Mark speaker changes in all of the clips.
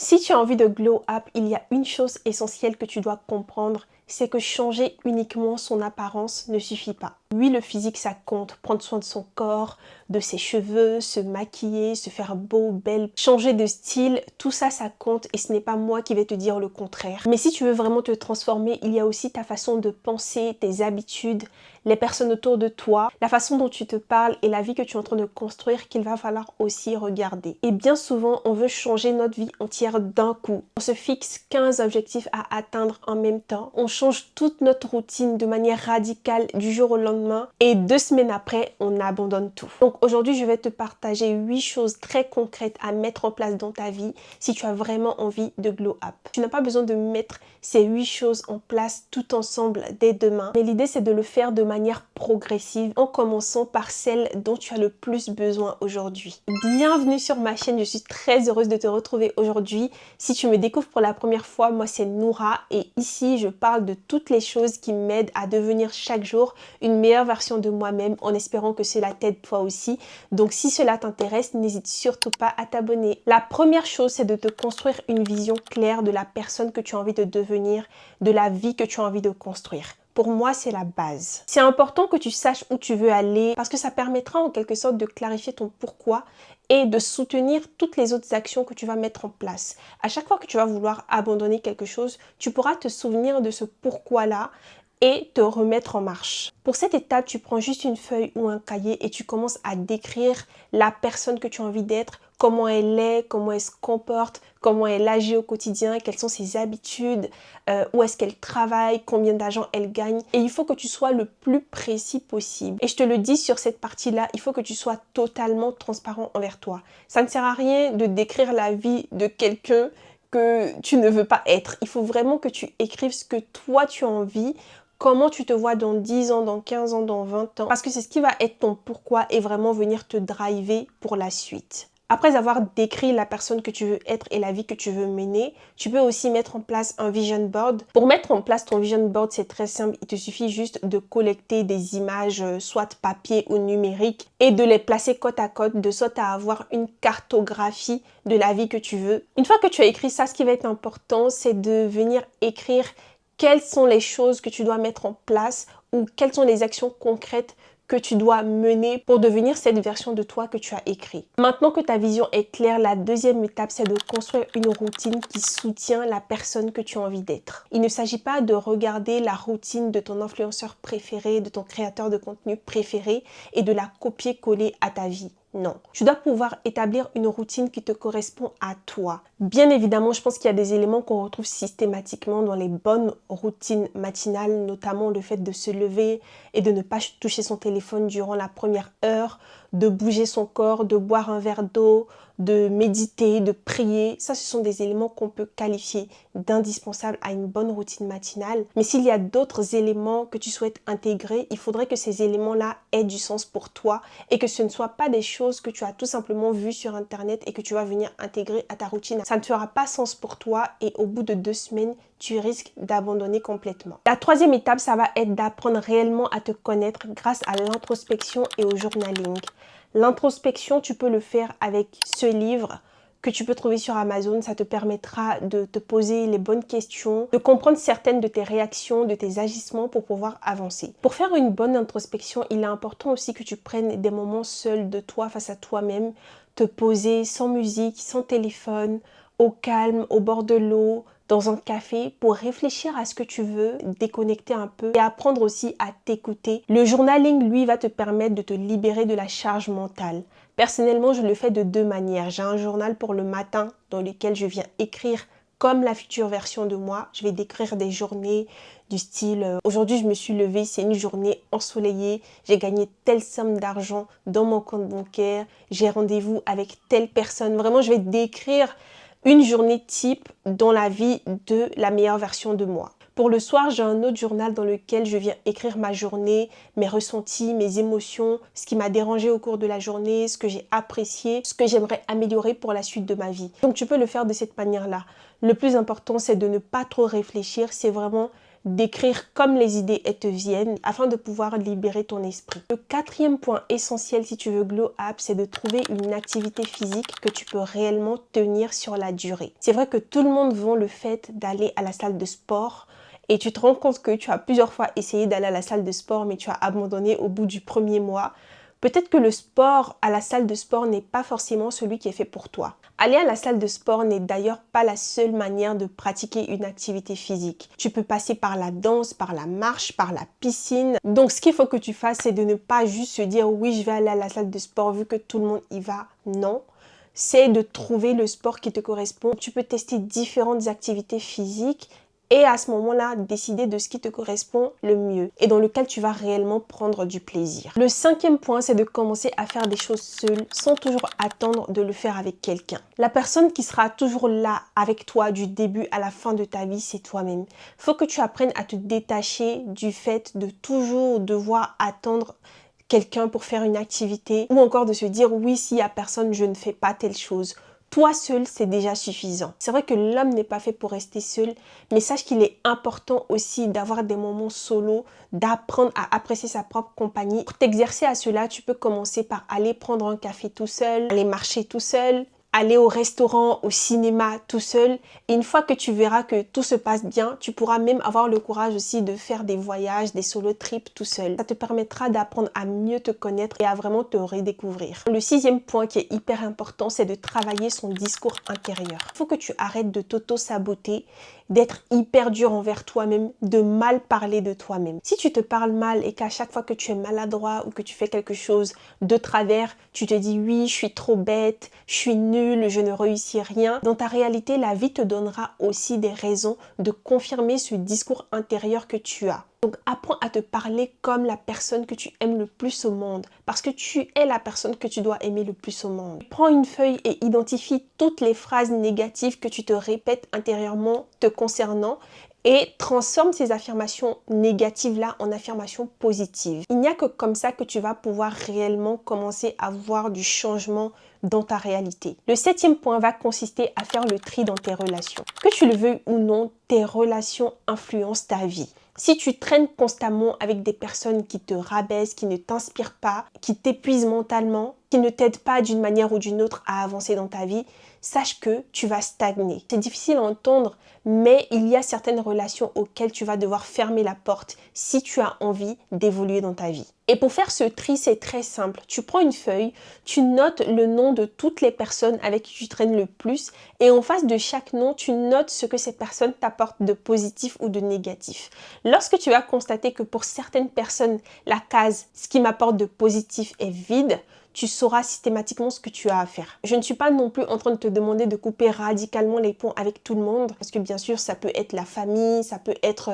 Speaker 1: Si tu as envie de glow up, il y a une chose essentielle que tu dois comprendre, c'est que changer uniquement son apparence ne suffit pas. Oui, le physique, ça compte. Prendre soin de son corps, de ses cheveux, se maquiller, se faire beau, belle, changer de style, tout ça, ça compte et ce n'est pas moi qui vais te dire le contraire. Mais si tu veux vraiment te transformer, il y a aussi ta façon de penser, tes habitudes, les personnes autour de toi, la façon dont tu te parles et la vie que tu es en train de construire qu'il va falloir aussi regarder. Et bien souvent, on veut changer notre vie entière d'un coup. On se fixe 15 objectifs à atteindre en même temps. On change toute notre routine de manière radicale du jour au lendemain et 2 semaines après, on abandonne tout. Donc aujourd'hui, je vais te partager 8 choses très concrètes à mettre en place dans ta vie si tu as vraiment envie de glow up. Tu n'as pas besoin de mettre ces 8 choses en place tout ensemble dès demain, mais l'idée c'est de le faire de manière progressive en commençant par celle dont tu as le plus besoin aujourd'hui. Bienvenue sur ma chaîne, je suis très heureuse de te retrouver aujourd'hui. Si tu me découvres pour la première fois, moi c'est Noura et ici je parle de toutes les choses qui m'aident à devenir chaque jour une meilleure version de moi-même en espérant que cela t'aide toi aussi. Donc si cela t'intéresse, n'hésite surtout pas à t'abonner. La première chose, c'est de te construire une vision claire de la personne que tu as envie de devenir, de la vie que tu as envie de construire. Pour moi, c'est la base. C'est important que tu saches où tu veux aller parce que ça permettra en quelque sorte de clarifier ton pourquoi et de soutenir toutes les autres actions que tu vas mettre en place. À chaque fois que tu vas vouloir abandonner quelque chose, tu pourras te souvenir de ce pourquoi-là et te remettre en marche. Pour cette étape, tu prends juste une feuille ou un cahier et tu commences à décrire la personne que tu as envie d'être, comment elle est, comment elle se comporte, comment elle agit au quotidien, quelles sont ses habitudes, où est-ce qu'elle travaille, combien d'argent elle gagne. Et il faut que tu sois le plus précis possible. Et je te le dis sur cette partie-là, il faut que tu sois totalement transparent envers toi. Ça ne sert à rien de décrire la vie de quelqu'un que tu ne veux pas être. Il faut vraiment que tu écrives ce que toi tu as envie, comment tu te vois dans 10 ans, dans 15 ans, dans 20 ans. Parce que c'est ce qui va être ton pourquoi et vraiment venir te driver pour la suite. Après avoir décrit la personne que tu veux être et la vie que tu veux mener, tu peux aussi mettre en place un vision board. Pour mettre en place ton vision board, c'est très simple. Il te suffit juste de collecter des images, soit papier ou numérique, et de les placer côte à côte, de sorte à avoir une cartographie de la vie que tu veux. Une fois que tu as écrit ça, ce qui va être important, c'est de venir écrire quelles sont les choses que tu dois mettre en place ou quelles sont les actions concrètes que tu dois mener pour devenir cette version de toi que tu as écrit. Maintenant que ta vision est claire, la deuxième étape, c'est de construire une routine qui soutient la personne que tu as envie d'être. Il ne s'agit pas de regarder la routine de ton influenceur préféré, de ton créateur de contenu préféré et de la copier-coller à ta vie. Non. Tu dois pouvoir établir une routine qui te correspond à toi. Bien évidemment, je pense qu'il y a des éléments qu'on retrouve systématiquement dans les bonnes routines matinales, notamment le fait de se lever et de ne pas toucher son téléphone durant la première heure, de bouger son corps, de boire un verre d'eau, de méditer, de prier. Ça, ce sont des éléments qu'on peut qualifier d'indispensables à une bonne routine matinale. Mais s'il y a d'autres éléments que tu souhaites intégrer, il faudrait que ces éléments-là aient du sens pour toi et que ce ne soient pas des choses que tu as tout simplement vues sur Internet et que tu vas venir intégrer à ta routine. Ça ne fera pas sens pour toi et au bout de 2 semaines, tu risques d'abandonner complètement. La troisième étape, ça va être d'apprendre réellement à te connaître grâce à l'introspection et au journaling. L'introspection, tu peux le faire avec ce livre que tu peux trouver sur Amazon. Ça te permettra de te poser les bonnes questions, de comprendre certaines de tes réactions, de tes agissements pour pouvoir avancer. Pour faire une bonne introspection, il est important aussi que tu prennes des moments seuls de toi face à toi-même, te poser sans musique, sans téléphone, au calme, au bord de l'eau, dans un café pour réfléchir à ce que tu veux, déconnecter un peu et apprendre aussi à t'écouter. Le journaling, lui, va te permettre de te libérer de la charge mentale. Personnellement, je le fais de 2 manières. J'ai un journal pour le matin dans lequel je viens écrire comme la future version de moi. Je vais décrire des journées du style aujourd'hui je me suis levée, c'est une journée ensoleillée, j'ai gagné telle somme d'argent dans mon compte bancaire, j'ai rendez-vous avec telle personne. Vraiment, je vais décrire une journée type dans la vie de la meilleure version de moi. Pour le soir, j'ai un autre journal dans lequel je viens écrire ma journée, mes ressentis, mes émotions, ce qui m'a dérangé au cours de la journée, ce que j'ai apprécié, ce que j'aimerais améliorer pour la suite de ma vie. Donc tu peux le faire de cette manière-là. Le plus important, c'est de ne pas trop réfléchir, c'est vraiment d'écrire comme les idées te viennent afin de pouvoir libérer ton esprit. Le quatrième point essentiel si tu veux glow up, c'est de trouver une activité physique que tu peux réellement tenir sur la durée. C'est vrai que tout le monde vend le fait d'aller à la salle de sport et tu te rends compte que tu as plusieurs fois essayé d'aller à la salle de sport mais tu as abandonné au bout du premier mois. Peut-être que le sport à la salle de sport n'est pas forcément celui qui est fait pour toi. Aller à la salle de sport n'est d'ailleurs pas la seule manière de pratiquer une activité physique. Tu peux passer par la danse, par la marche, par la piscine. Donc ce qu'il faut que tu fasses, c'est de ne pas juste se dire oui, je vais aller à la salle de sport vu que tout le monde y va. Non. C'est de trouver le sport qui te correspond. Tu peux tester différentes activités physiques et à ce moment-là, décider de ce qui te correspond le mieux et dans lequel tu vas réellement prendre du plaisir. Le cinquième point, c'est de commencer à faire des choses seule sans toujours attendre de le faire avec quelqu'un. La personne qui sera toujours là avec toi du début à la fin de ta vie, c'est toi-même. Il faut que tu apprennes à te détacher du fait de toujours devoir attendre quelqu'un pour faire une activité ou encore de se dire oui, s'il n'y a personne, je ne fais pas telle chose. Toi seul, c'est déjà suffisant. C'est vrai que l'homme n'est pas fait pour rester seul, mais sache qu'il est important aussi d'avoir des moments solo, d'apprendre à apprécier sa propre compagnie. Pour t'exercer à cela, tu peux commencer par aller prendre un café tout seul, aller marcher tout seul, aller au restaurant, au cinéma tout seul. Et une fois que tu verras que tout se passe bien, tu pourras même avoir le courage aussi de faire des voyages, des solo trips tout seul. Ça te permettra d'apprendre à mieux te connaître et à vraiment te redécouvrir. Le sixième point qui est hyper important, c'est de travailler son discours intérieur. Il faut que tu arrêtes de t'auto-saboter, d'être hyper dur envers toi-même, de mal parler de toi-même. Si tu te parles mal et qu'à chaque fois que tu es maladroit ou que tu fais quelque chose de travers, tu te dis oui, je suis trop bête, je suis nulle, je ne réussis rien. Dans ta réalité, la vie te donnera aussi des raisons de confirmer ce discours intérieur que tu as. Donc apprends à te parler comme la personne que tu aimes le plus au monde parce que tu es la personne que tu dois aimer le plus au monde. Prends une feuille et identifie toutes les phrases négatives que tu te répètes intérieurement te concernant et transforme ces affirmations négatives-là en affirmations positives. Il n'y a que comme ça que tu vas pouvoir réellement commencer à voir du changement dans ta réalité. Le septième point va consister à faire le tri dans tes relations. Que tu le veuilles ou non, tes relations influencent ta vie. Si tu traînes constamment avec des personnes qui te rabaissent, qui ne t'inspirent pas, qui t'épuisent mentalement, qui ne t'aident pas d'une manière ou d'une autre à avancer dans ta vie, sache que tu vas stagner. C'est difficile à entendre, mais il y a certaines relations auxquelles tu vas devoir fermer la porte si tu as envie d'évoluer dans ta vie. Et pour faire ce tri, c'est très simple. Tu prends une feuille, tu notes le nom de toutes les personnes avec qui tu traînes le plus et en face de chaque nom, tu notes ce que ces personnes t'apportent de positif ou de négatif. Lorsque tu vas constater que pour certaines personnes, la case « ce qui m'apporte de positif » est vide, tu sauras systématiquement ce que tu as à faire. Je ne suis pas non plus en train de te demander de couper radicalement les ponts avec tout le monde parce que bien sûr, ça peut être la famille, ça peut être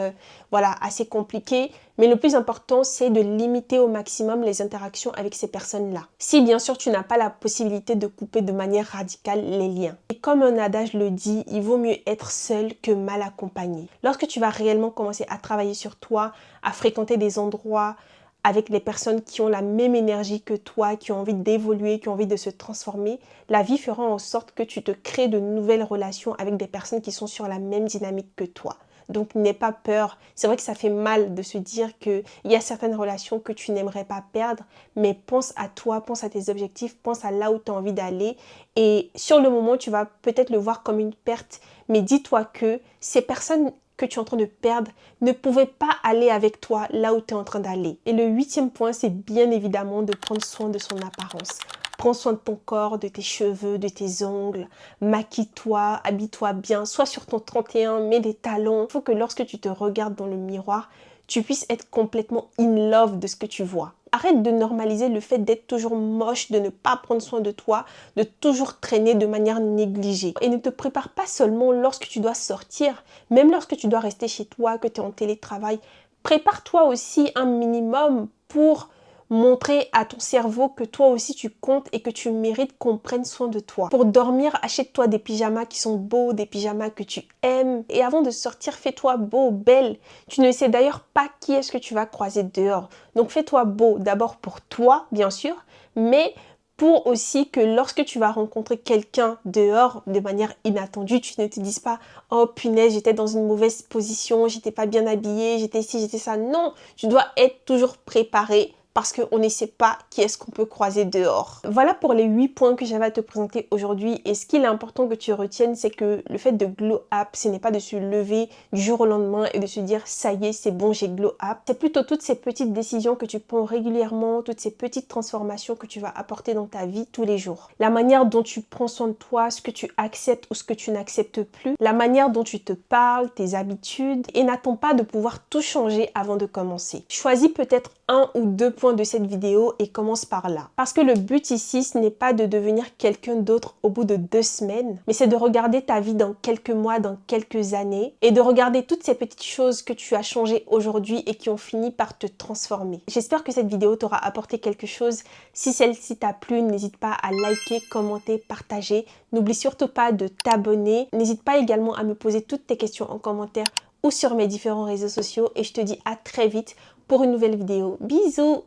Speaker 1: voilà, assez compliqué. Mais le plus important, c'est de limiter au maximum les interactions avec ces personnes-là. Si bien sûr, tu n'as pas la possibilité de couper de manière radicale les liens. Et comme un adage le dit, il vaut mieux être seul que mal accompagné. Lorsque tu vas réellement commencer à travailler sur toi, à fréquenter des endroits avec les personnes qui ont la même énergie que toi, qui ont envie d'évoluer, qui ont envie de se transformer, la vie fera en sorte que tu te crées de nouvelles relations avec des personnes qui sont sur la même dynamique que toi. Donc n'aie pas peur. C'est vrai que ça fait mal de se dire qu'il y a certaines relations que tu n'aimerais pas perdre, mais pense à toi, pense à tes objectifs, pense à là où tu as envie d'aller. Et sur le moment, tu vas peut-être le voir comme une perte, mais dis-toi que ces personnes que tu es en train de perdre ne pouvaient pas aller avec toi là où tu es en train d'aller. Et le huitième point, c'est bien évidemment de prendre soin de son apparence. Prends soin de ton corps, de tes cheveux, de tes ongles, maquille-toi, habille-toi bien, sois sur ton 31, mets des talons. Il faut que lorsque tu te regardes dans le miroir, tu puisses être complètement in love de ce que tu vois. Arrête de normaliser le fait d'être toujours moche, de ne pas prendre soin de toi, de toujours traîner de manière négligée. Et ne te prépare pas seulement lorsque tu dois sortir, même lorsque tu dois rester chez toi, que tu es en télétravail. Prépare-toi aussi un minimum pour montrer à ton cerveau que toi aussi tu comptes et que tu mérites qu'on prenne soin de toi. Pour dormir, achète-toi des pyjamas qui sont beaux, des pyjamas que tu aimes. Et avant de sortir, fais-toi beau, belle. Tu ne sais d'ailleurs pas qui est-ce que tu vas croiser dehors. Donc fais-toi beau d'abord pour toi, bien sûr, mais pour aussi que lorsque tu vas rencontrer quelqu'un dehors de manière inattendue, tu ne te dises pas « Oh punaise, j'étais dans une mauvaise position, j'étais pas bien habillée, j'étais ci, j'étais ça ». Non, tu dois être toujours préparé parce qu'on ne sait pas qui est-ce qu'on peut croiser dehors. Voilà pour les 8 points que j'avais à te présenter aujourd'hui. Et ce qu'il est important que tu retiennes, c'est que le fait de glow up, ce n'est pas de se lever du jour au lendemain et de se dire ça y est, c'est bon, j'ai glow up. C'est plutôt toutes ces petites décisions que tu prends régulièrement, toutes ces petites transformations que tu vas apporter dans ta vie tous les jours. La manière dont tu prends soin de toi, ce que tu acceptes ou ce que tu n'acceptes plus, la manière dont tu te parles, tes habitudes, et n'attends pas de pouvoir tout changer avant de commencer. Choisis peut-être 1 ou 2 points de cette vidéo et commence par là. Parce que le but ici, ce n'est pas de devenir quelqu'un d'autre au bout de 2 semaines, mais c'est de regarder ta vie dans quelques mois, dans quelques années, et de regarder toutes ces petites choses que tu as changées aujourd'hui et qui ont fini par te transformer. J'espère que cette vidéo t'aura apporté quelque chose. Si celle-ci t'a plu, n'hésite pas à liker, commenter, partager. N'oublie surtout pas de t'abonner. N'hésite pas également à me poser toutes tes questions en commentaire ou sur mes différents réseaux sociaux et je te dis à très vite pour une nouvelle vidéo. Bisous!